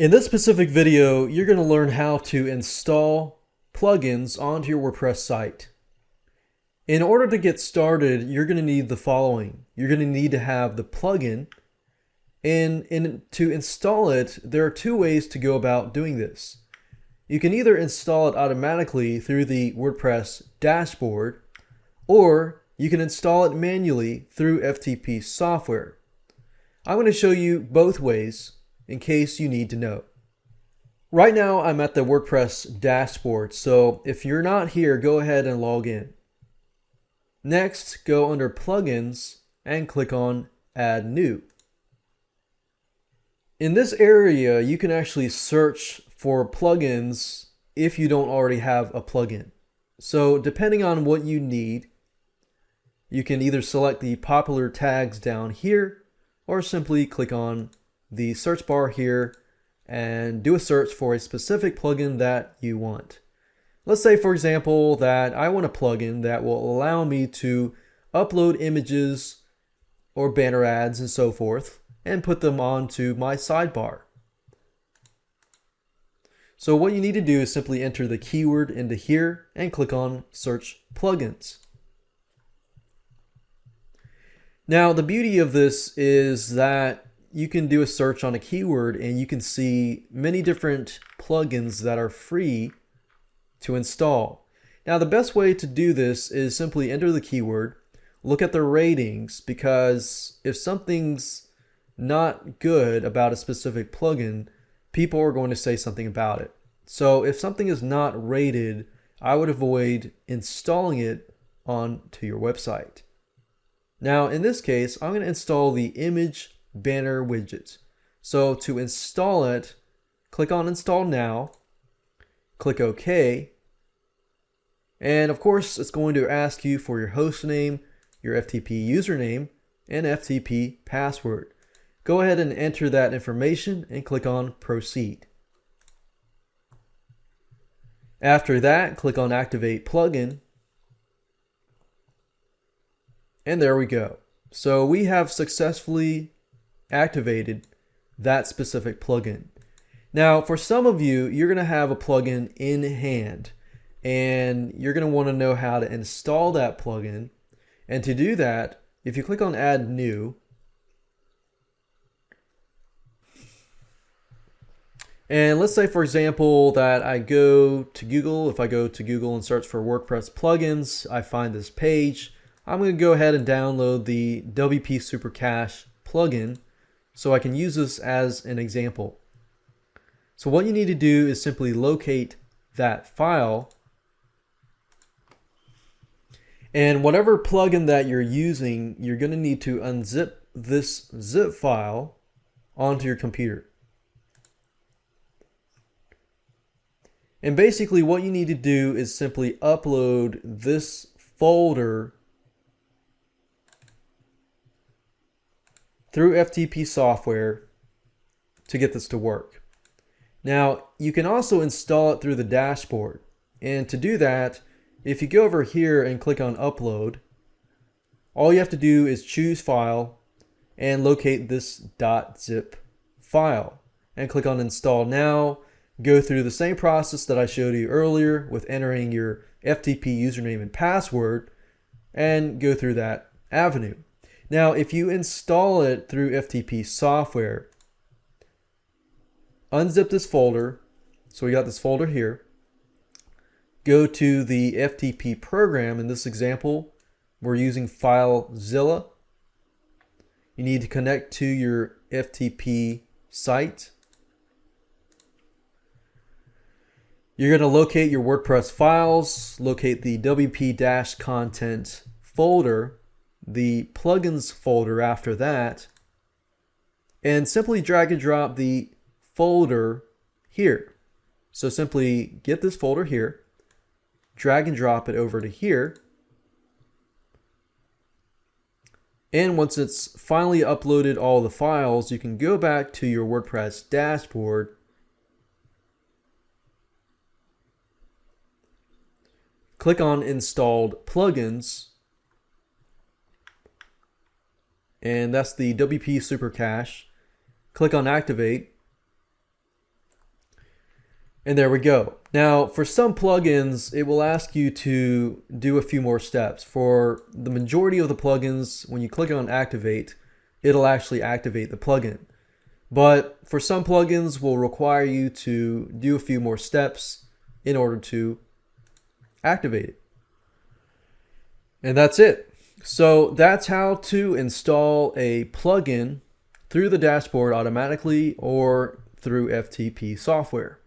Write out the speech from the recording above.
In this specific video, you're going to learn how to install plugins onto your WordPress site. In order to get started, you're going to need the following. You're going to need to have the plugin, and to install it, there are two ways to go about doing this. You can either install it automatically through the WordPress dashboard, or you can install it manually through FTP software. I'm going to show you both ways in case you need to know. Right now I'm at the WordPress dashboard, so if you're not here, go ahead and log in. Next, go under Plugins and click on Add New. In this area, you can actually search for plugins if you don't already have a plugin. So depending on what you need, you can either select the popular tags down here or simply click on the search bar here and do a search for a specific plugin that you want. Let's say, for example, that I want a plugin that will allow me to upload images or banner ads and so forth and put them onto my sidebar. So what you need to do is simply enter the keyword into here and click on Search Plugins. Now, the beauty of this is that you can do a search on a keyword and you can see many different plugins that are free to install. Now, the best way to do this is simply enter the keyword, look at the ratings, because if something's not good about a specific plugin, people are going to say something about it. So if something is not rated, I would avoid installing it onto your website. Now, in this case, I'm going to install the image banner widget. So to install it, click on Install Now, click OK, and of course it's going to ask you for your host name, your FTP username, and FTP password. Go ahead and enter that information and click on Proceed. After that, click on Activate Plugin, and there we go. So we have successfully activated that specific plugin. Now, for some of you, you're going to have a plugin in hand and you're going to want to know how to install that plugin. And to do that, if you click on Add New, and let's say, for example, that I go to Google. If I go to Google and search for WordPress plugins, I find this page. I'm going to go ahead and download the WP Super Cache plugin so I can use this as an example. So what you need to do is simply locate that file, and whatever plugin that you're using, you're going to need to unzip this zip file onto your computer. And basically what you need to do is simply upload this folder through FTP software to get this to work. Now, you can also install it through the dashboard. And to do that, if you go over here and click on Upload, all you have to do is choose File and locate this .zip file and click on Install Now. Go through the same process that I showed you earlier with entering your FTP username and password and go through that avenue. Now, if you install it through FTP software, unzip this folder. So we got this folder here. Go to the FTP program. In this example, we're using FileZilla. You need to connect to your FTP site. You're going to locate your WordPress files, locate the WP-content folder, the plugins folder after that, and simply drag and drop the folder here. So simply get this folder here, drag and drop it over to here, and once it's finally uploaded all the files, you can go back to your WordPress dashboard, click on Installed Plugins, and that's the WP Super Cache. Click on Activate, And there we go. Now, for some plugins, it will ask you to do a few more steps. For the majority of the plugins, when you click on activate, it'll actually activate the plugin. But for some plugins, will require you to do a few more steps in order to activate it. And that's it. So that's how to install a plugin through the dashboard automatically or through FTP software.